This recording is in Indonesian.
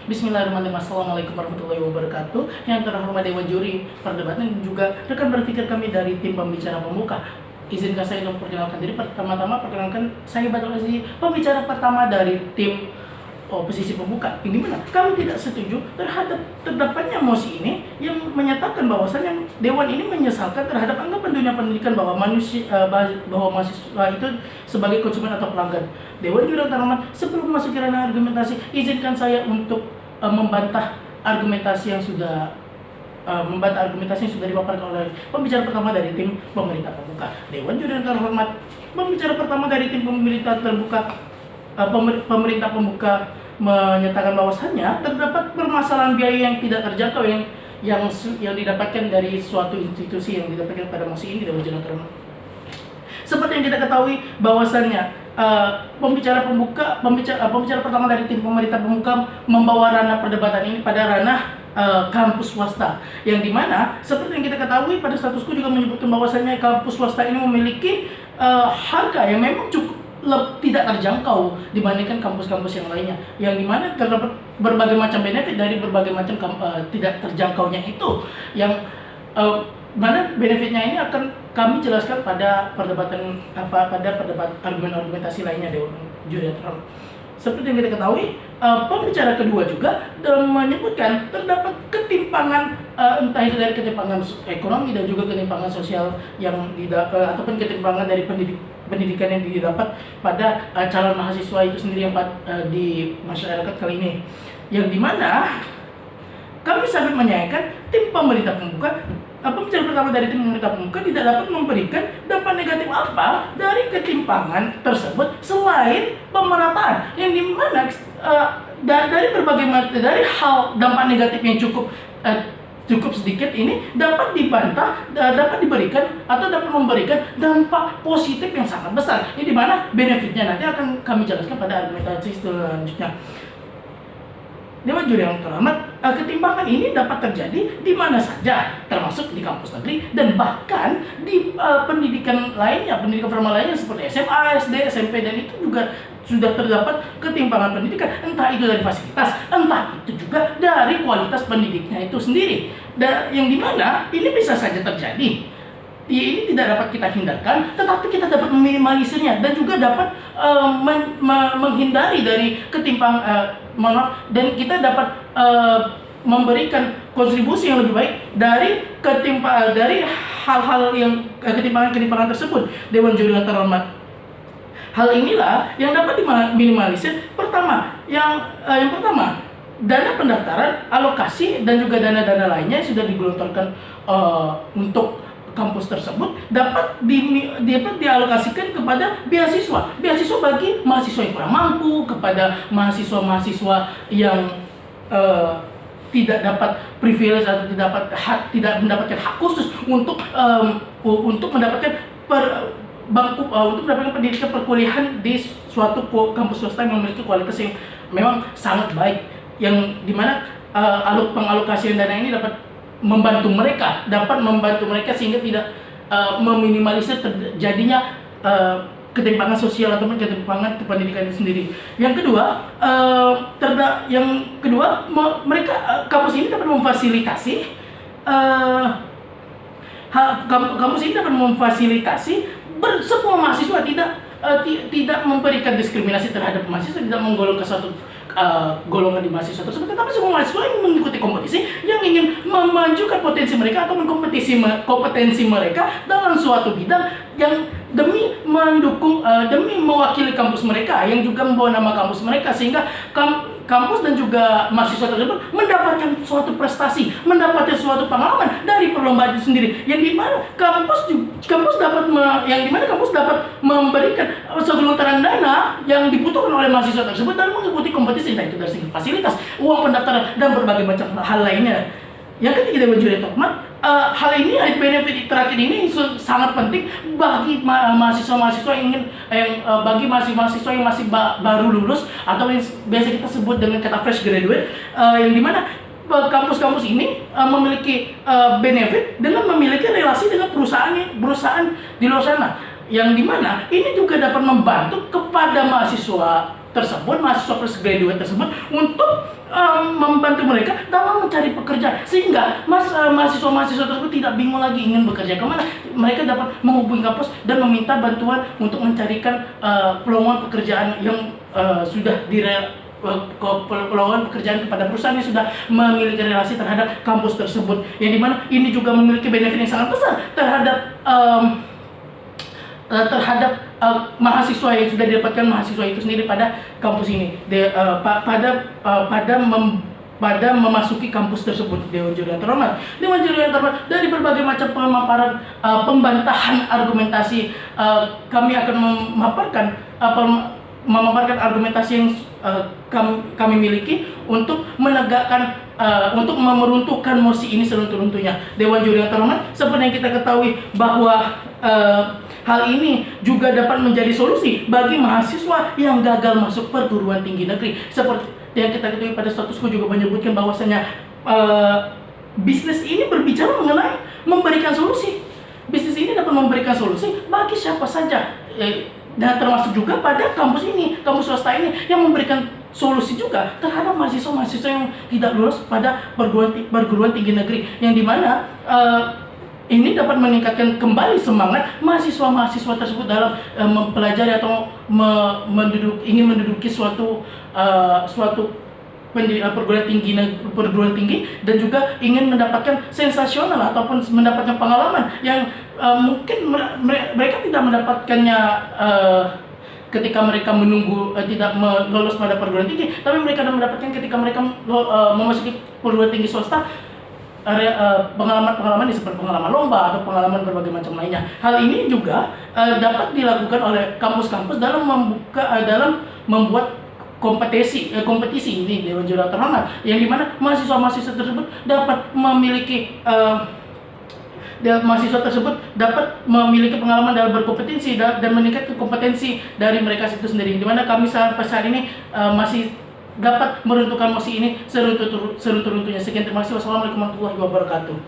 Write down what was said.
Bismillahirrahmanirrahim. Assalamualaikum warahmatullahi wabarakatuh. Yang terhormat Dewan Juri Perdebatan dan juga rekan berpikir kami dari tim pembicara pembuka. Izinkan saya untuk memperkenalkan diri. Pertama-tama perkenalkan saya Badrul Aziz, pembicara pertama dari tim oposisi pembuka. Ini mana kami tidak setuju terhadap terdapatnya mosi ini yang menyatakan bahwasannya Dewan ini menyesalkan terhadap anggapan dunia pendidikan bahwa mahasiswa itu sebagai konsumen atau pelanggan. Dewan Juri terhormat, sebelum masuk ke ranah argumentasi, izinkan saya untuk membantah argumentasi yang sudah dipaparkan oleh pembicara pertama dari tim pemerintah terbuka. Dewan Juri terhormat, pembicara pertama dari tim pemerintah terbuka, pemerintah pembuka menyatakan bahwasannya terdapat permasalahan biaya yang tidak terjangkau yang didapatkan dari suatu institusi yang didapatkan pada mosi ini. Dewan Juri terhormat, seperti yang kita ketahui bahwasannya pembicara pertama dari tim pemerintah pembuka membawa ranah perdebatan ini pada ranah kampus swasta, yang dimana seperti yang kita ketahui pada statusku juga menyebutkan bahwasannya kampus swasta ini memiliki harga yang memang cukup tidak terjangkau dibandingkan kampus-kampus yang lainnya, yang dimana terdapat berbagai macam benefit dari berbagai macam tidak terjangkaunya itu, yang mana benefitnya ini akan kami jelaskan pada perdebatan argumentasi lainnya Dewan Juri. Seperti yang kita ketahui, pembicara kedua juga menyebutkan terdapat ketimpangan, entah itu dari ketimpangan ekonomi dan juga ketimpangan sosial ataupun ketimpangan dari pendidikan yang didapat pada calon mahasiswa itu sendiri yang di masyarakat kali ini, yang dimana kami sangat menyayangkan tim pemerintah pembuka. Pembicara pertama dari tim pemerintah pembuka tidak dapat memberikan dampak negatif apa dari ketimpangan tersebut selain pemerataan, yang dimana dari hal dampak negatif yang cukup sedikit ini dapat dibantah, dapat diberikan atau dapat memberikan dampak positif yang sangat besar, ini dimana benefitnya nanti akan kami jelaskan pada argumentasi selanjutnya. Dewan Juri yang terhormat, ketimpangan ini dapat terjadi di mana saja, termasuk di kampus negeri dan bahkan di pendidikan lainnya, pendidikan formal lainnya seperti SMA, SD, SMP, dan itu juga sudah terdapat ketimpangan pendidikan, entah itu dari fasilitas, entah itu juga dari kualitas pendidiknya itu sendiri, dan yang dimana ini bisa saja terjadi. Ini tidak dapat kita hindarkan, tetapi kita dapat meminimalisirnya dan juga dapat menghindari dari dan kita dapat memberikan kontribusi yang lebih baik dari hal-hal yang ketimpangan tersebut. Dewan Juri yang terhormat, hal inilah yang dapat diminimalisir. Yang pertama, dana pendaftaran, alokasi dan juga dana-dana lainnya yang sudah digelontorkan untuk kampus tersebut dapat dialokasikan kepada beasiswa bagi mahasiswa yang kurang mampu, kepada mahasiswa yang tidak dapat privilege atau tidak mendapatkan hak khusus untuk mendapatkan untuk mendapatkan pendidikan perkuliahan di suatu kampus swasta yang memiliki kualitas yang memang sangat baik, yang dimana pengalokasian dana ini dapat membantu mereka sehingga tidak meminimalisir terjadinya ketimpangan sosial ataupun ketimpangan pendidikan itu sendiri. Yang kedua, kampus ini dapat memfasilitasi semua mahasiswa, tidak memberikan diskriminasi terhadap mahasiswa, tidak menggolongkan suatu golongan di mahasiswa tersebut, tetapi semua mahasiswa yang mengikuti kompetisi yang ingin memajukan potensi mereka atau kompetensi mereka dalam suatu bidang yang demi mewakili kampus mereka, yang juga membawa nama kampus mereka, sehingga kampus dan juga mahasiswa tersebut mendapatkan suatu prestasi, mendapatkan suatu pengalaman dari perlombaan itu sendiri, yang dimana kampus dapat memberikan segelontaran dana yang dibutuhkan oleh mahasiswa tersebut dan mengikuti kompetisi, entah itu dari segi fasilitas, uang pendaftaran dan berbagai macam hal lainnya. Yang ketiga, Dewan Juri terhormat, hal ini, benefit terakhir ini sangat penting bagi mahasiswa-mahasiswa bagi mahasiswa yang masih baru lulus atau yang biasa kita sebut dengan kata fresh graduate, yang dimana kampus-kampus ini memiliki benefit dengan memiliki relasi dengan perusahaan di luar sana, yang dimana ini juga dapat membantu kepada mahasiswa tersebut, mahasiswa fresh graduate tersebut untuk membantu mereka dalam mencari pekerjaan, sehingga mahasiswa-mahasiswa tersebut tidak bingung lagi ingin bekerja kemana. Mereka dapat menghubungi kampus dan meminta bantuan untuk mencarikan peluang pekerjaan yang sudah peluang pekerjaan kepada perusahaan yang sudah memiliki relasi terhadap kampus tersebut, yang dimana ini juga memiliki benefit yang sangat besar terhadap mahasiswa yang sudah didapatkan mahasiswa itu sendiri pada kampus ini, pada memasuki kampus tersebut. Dewan Juri yang terhormat, dari berbagai macam pemaparan pembantahan argumentasi, kami akan memaparkan argumentasi yang kami miliki untuk menegakkan, untuk meruntuhkan mosi ini seruntuh-runtuhnya. Dewan Juri yang terhormat, seperti yang kita ketahui bahwa hal ini juga dapat menjadi solusi bagi mahasiswa yang gagal masuk perguruan tinggi negeri. Seperti yang kita ketahui pada status quo juga menyebutkan bahwasanya bisnis ini berbicara mengenai memberikan solusi. Bisnis ini dapat memberikan solusi bagi siapa saja, dan termasuk juga pada kampus ini, kampus swasta ini, yang memberikan solusi juga terhadap mahasiswa-mahasiswa yang tidak lulus pada perguruan tinggi negeri, yang dimana ini dapat meningkatkan kembali semangat mahasiswa-mahasiswa tersebut dalam mempelajari atau ingin menduduki suatu perguruan tinggi, dan juga ingin mendapatkan sensasional ataupun mendapatkan pengalaman yang mungkin mereka tidak mendapatkannya ketika mereka menunggu tidak lolos pada perguruan tinggi, tapi mereka akan mendapatkan ketika mereka memasuki perguruan tinggi swasta, pengalaman seperti pengalaman lomba atau pengalaman berbagai macam lainnya. Hal ini juga dapat dilakukan oleh kampus-kampus dalam membuat kompetisi ini, Dewan Juri terhormat, yang dimana mahasiswa-mahasiswa tersebut dapat memiliki pengalaman dalam berkompetisi dan meningkatkan kompetensi dari mereka itu sendiri, dimana kami sampai saat ini masih dapat meruntuhkan mosi ini seruntuh-runtuhnya. Sekian, terima kasih. Wassalamualaikum warahmatullahi wabarakatuh.